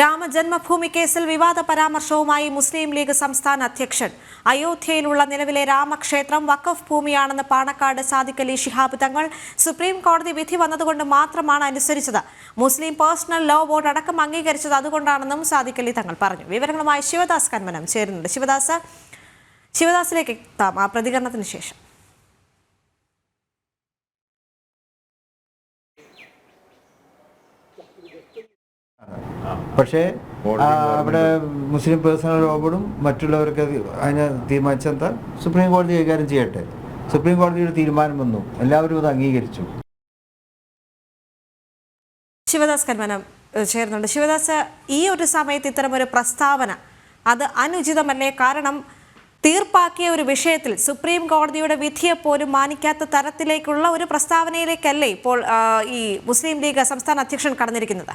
രാമജന്മഭൂമി കേസിൽ വിവാദ പരാമർശവുമായി മുസ്ലിം ലീഗ് സംസ്ഥാന അധ്യക്ഷൻ. അയോധ്യയിലുള്ള നിലവിലെ രാമക്ഷേത്രം വഖഫ് ഭൂമിയാണെന്ന് പാണക്കാട് സാദിഖ് അലി ശിഹാബ് തങ്ങൾ സുപ്രീം കോടതി വിധി വന്നതുകൊണ്ട് മാത്രമാണ് അനുസരിച്ചത്. മുസ്ലിം പേഴ്സണൽ ലോ ബോർഡ് അടക്കം അംഗീകരിച്ചത് അതുകൊണ്ടാണെന്നും സാദിഖ് അലി തങ്ങൾ പറഞ്ഞു. വിവരങ്ങളുമായി ശിവദാസ് കന്മനം ചേരുന്നുണ്ട്. ശിവദാസിലേക്ക് എത്താം ആ പ്രതികരണത്തിന് ശേഷം. പക്ഷേ അവിടെ മുസ്ലിം പേഴ്സണൽ ലോ ബോർഡും മറ്റുള്ളവർക്ക് അതിനെ തീരുമാനിച്ചെന്താ സുപ്രീം കോടതി കൈകാര്യം ചെയ്യട്ടെ. സുപ്രീം കോടതിയുടെ തീരുമാനം വന്നു, എല്ലാവരും അത് അംഗീകരിച്ചു. ശിവദാസ് കന്മനം ചേർന്നുണ്ട്. ശിവദാസ്, ഈ ഒരു സമയത്ത് ഇത്തരമൊരു പ്രസ്താവന അത് അനുചിതമല്ലേ? കാരണം തീർപ്പാക്കിയ ഒരു വിഷയത്തിൽ സുപ്രീം കോടതിയുടെ വിധിയെ പോലും മാനിക്കാത്ത തരത്തിലേക്കുള്ള ഒരു പ്രസ്താവനയിലേക്കല്ലേ ഇപ്പോൾ ഈ മുസ്ലിം ലീഗ് സംസ്ഥാന അധ്യക്ഷൻ കടന്നിരിക്കുന്നത്?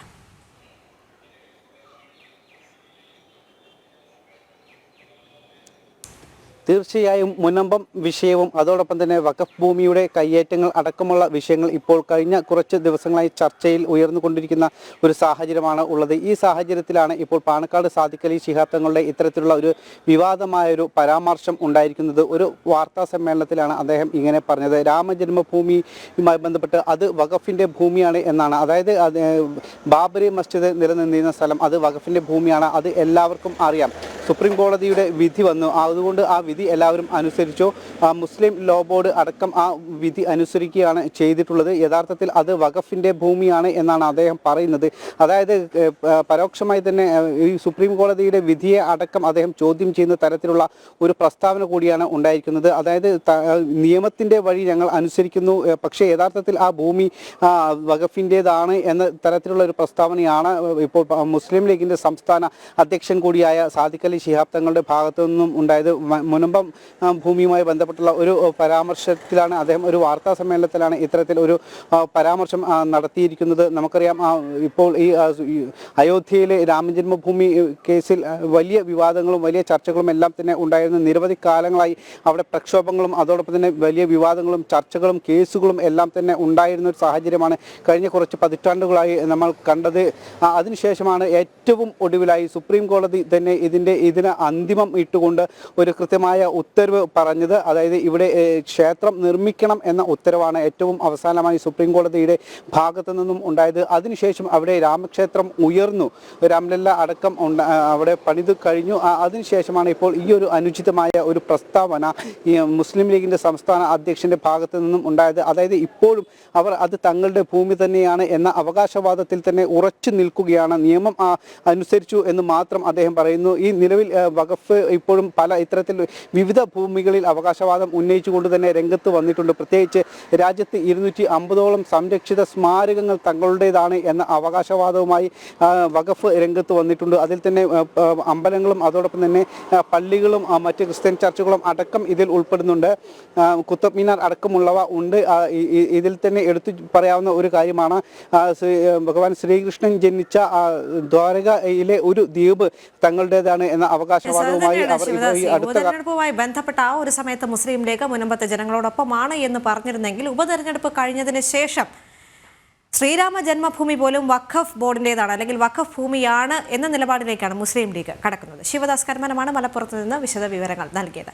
തീർച്ചയായും മുനമ്പം വിഷയവും അതോടൊപ്പം തന്നെ വഖഫ് ഭൂമിയുടെ കയ്യേറ്റങ്ങൾ അടക്കമുള്ള വിഷയങ്ങൾ ഇപ്പോൾ കഴിഞ്ഞ കുറച്ച് ദിവസങ്ങളായി ചർച്ചയിൽ ഉയർന്നുകൊണ്ടിരിക്കുന്ന ഒരു സാഹചര്യമാണ് ഉള്ളത്. ഈ സാഹചര്യത്തിലാണ് ഇപ്പോൾ പാണക്കാട് സാദിഖ് അലി ശിഹാബ് തങ്ങളുടെ ഇത്തരത്തിലുള്ള ഒരു വിവാദമായൊരു പരാമർശം ഉണ്ടായിരിക്കുന്നത്. ഒരു വാർത്താ സമ്മേളനത്തിലാണ് അദ്ദേഹം ഇങ്ങനെ പറഞ്ഞത്. രാമജന്മഭൂമിയുമായി ബന്ധപ്പെട്ട് അത് വഖഫിൻ്റെ ഭൂമിയാണ് എന്നാണ്. അതായത് ബാബരി മസ്ജിദ് നിലനിന്നിരുന്ന സ്ഥലം അത് വഖഫിൻ്റെ ഭൂമിയാണ്, അത് എല്ലാവർക്കും അറിയാം. സുപ്രീം കോടതിയുടെ വിധി വന്നു, അതുകൊണ്ട് ആ വിധി എല്ലാവരും അനുസരിച്ചു. മുസ്ലിം ലോ ബോർഡ് അടക്കം ആ വിധി അനുസരിക്കുകയാണ് ചെയ്തിട്ടുള്ളത്. യഥാർത്ഥത്തിൽ അത് വഖഫിൻ്റെ ഭൂമിയാണ് എന്നാണ് അദ്ദേഹം പറയുന്നത്. അതായത് പരോക്ഷമായി തന്നെ ഈ സുപ്രീം കോടതിയുടെ വിധിയെ അടക്കം അദ്ദേഹം ചോദ്യം ചെയ്യുന്ന തരത്തിലുള്ള ഒരു പ്രസ്താവന കൂടിയാണ് ഉണ്ടായിരിക്കുന്നത്. അതായത് നിയമത്തിൻ്റെ വഴി ഞങ്ങൾ അനുസരിക്കുന്നു, പക്ഷേ യഥാർത്ഥത്തിൽ ആ ഭൂമി വഖഫിൻ്റേതാണ് എന്ന തരത്തിലുള്ള ഒരു പ്രസ്താവനയാണ് ഇപ്പോൾ മുസ്ലിം ലീഗിൻ്റെ സംസ്ഥാന അധ്യക്ഷൻ കൂടിയായ സാദിഖ് അലി ശിഹാബ് തങ്ങളുടെ ഭാഗത്തു നിന്നും ഉണ്ടായത്. മുനമ്പം ഭൂമിയുമായി ബന്ധപ്പെട്ടുള്ള ഒരു പരാമർശത്തിലാണ് അദ്ദേഹം, ഒരു വാർത്താ സമ്മേളനത്തിലാണ് ഇത്തരത്തിൽ ഒരു പരാമർശം നടത്തിയിരിക്കുന്നത്. നമുക്കറിയാം ഇപ്പോൾ ഈ അയോധ്യയിലെ രാമജന്മഭൂമി കേസിൽ വലിയ വിവാദങ്ങളും വലിയ ചർച്ചകളും എല്ലാം തന്നെ ഉണ്ടായിരുന്നു. നിരവധി കാലങ്ങളായി അവിടെ പ്രക്ഷോഭങ്ങളും അതോടൊപ്പം തന്നെ വലിയ വിവാദങ്ങളും ചർച്ചകളും കേസുകളും എല്ലാം തന്നെ ഉണ്ടായിരുന്ന ഒരു സാഹചര്യമാണ് കഴിഞ്ഞ കുറച്ച് പതിറ്റാണ്ടുകളായി നമ്മൾ കണ്ടത്. അതിനുശേഷമാണ് ഏറ്റവും ഒടുവിലായി സുപ്രീം കോടതി തന്നെ ഇതിന് അന്തിമം ഇട്ടുകൊണ്ട് ഒരു കൃത്യമായ ഉത്തരവ് പറഞ്ഞത്. അതായത് ഇവിടെ ക്ഷേത്രം നിർമ്മിക്കണം എന്ന ഉത്തരവാണ് ഏറ്റവും അവസാനമായി സുപ്രീം കോടതിയുടെ ഭാഗത്തു നിന്നും ഉണ്ടായത്. അതിനുശേഷം അവിടെ രാമക്ഷേത്രം ഉയർന്നു, രാംലല്ല അടക്കം അവിടെ പണിത് കഴിഞ്ഞു. അതിനുശേഷമാണ് ഇപ്പോൾ ഈ ഒരു അനുചിതമായ ഒരു പ്രസ്താവന ഈ മുസ്ലിം ലീഗിൻ്റെ സംസ്ഥാന അധ്യക്ഷൻ്റെ ഭാഗത്തു നിന്നും ഉണ്ടായത്. അതായത് ഇപ്പോഴും അവർ അത് തങ്ങളുടെ ഭൂമി തന്നെയാണ് എന്ന അവകാശവാദത്തിൽ തന്നെ ഉറച്ചു നിൽക്കുകയാണ്. നിയമം അനുസരിച്ചു എന്ന് മാത്രം അദ്ദേഹം പറയുന്നു. ഈ നിലവിൽ വഖഫ് ഇപ്പോഴും പല ഇത്തരത്തിൽ വിവിധ ഭൂമികളിൽ അവകാശവാദം ഉന്നയിച്ചുകൊണ്ട് തന്നെ രംഗത്ത് വന്നിട്ടുണ്ട്. പ്രത്യേകിച്ച് രാജ്യത്ത് 250ഓളം സംരക്ഷിത സ്മാരകങ്ങൾ തങ്ങളുടേതാണ് എന്ന അവകാശവാദവുമായി വഖഫ് രംഗത്ത് വന്നിട്ടുണ്ട്. അതിൽ തന്നെ അമ്പലങ്ങളും അതോടൊപ്പം തന്നെ പള്ളികളും മറ്റ് ക്രിസ്ത്യൻ ചർച്ചുകളും അടക്കം ഇതിൽ ഉൾപ്പെടുന്നുണ്ട്. കുത്തബ് മിനാർ അടക്കമുള്ളവ ഉണ്ട്. ഇതിൽ തന്നെ എടുത്തു പറയാവുന്ന ഒരു കാര്യമാണ് ഭഗവാൻ ശ്രീകൃഷ്ണൻ ജനിച്ച ദ്വാരകയിലെ ഒരു ദ്വീപ് തങ്ങളുടേതാണ് എന്ന അവകാശവാദവുമായി ഉപതെരഞ്ഞെടുപ്പുമായി ബന്ധപ്പെട്ട ആ ഒരു സമയത്ത് മുസ്ലിം ലീഗ് മുനമ്പത്തെ ജനങ്ങളോടൊപ്പമാണ് എന്ന് പറഞ്ഞിരുന്നെങ്കിൽ ഉപതെരഞ്ഞെടുപ്പ് കഴിഞ്ഞതിന് ശേഷം ശ്രീരാമ ജന്മഭൂമി പോലും വഖഫ് ബോർഡിൻ്റെതാണ് അല്ലെങ്കിൽ വഖഫ് ഭൂമിയാണ് എന്ന നിലപാടിലേക്കാണ് മുസ്ലിം ലീഗ് കടക്കുന്നത്. ശിവദാസ് കന്മനമാണ് മലപ്പുറത്ത് നിന്ന് വിശദ വിവരങ്ങൾ നൽകിയത്.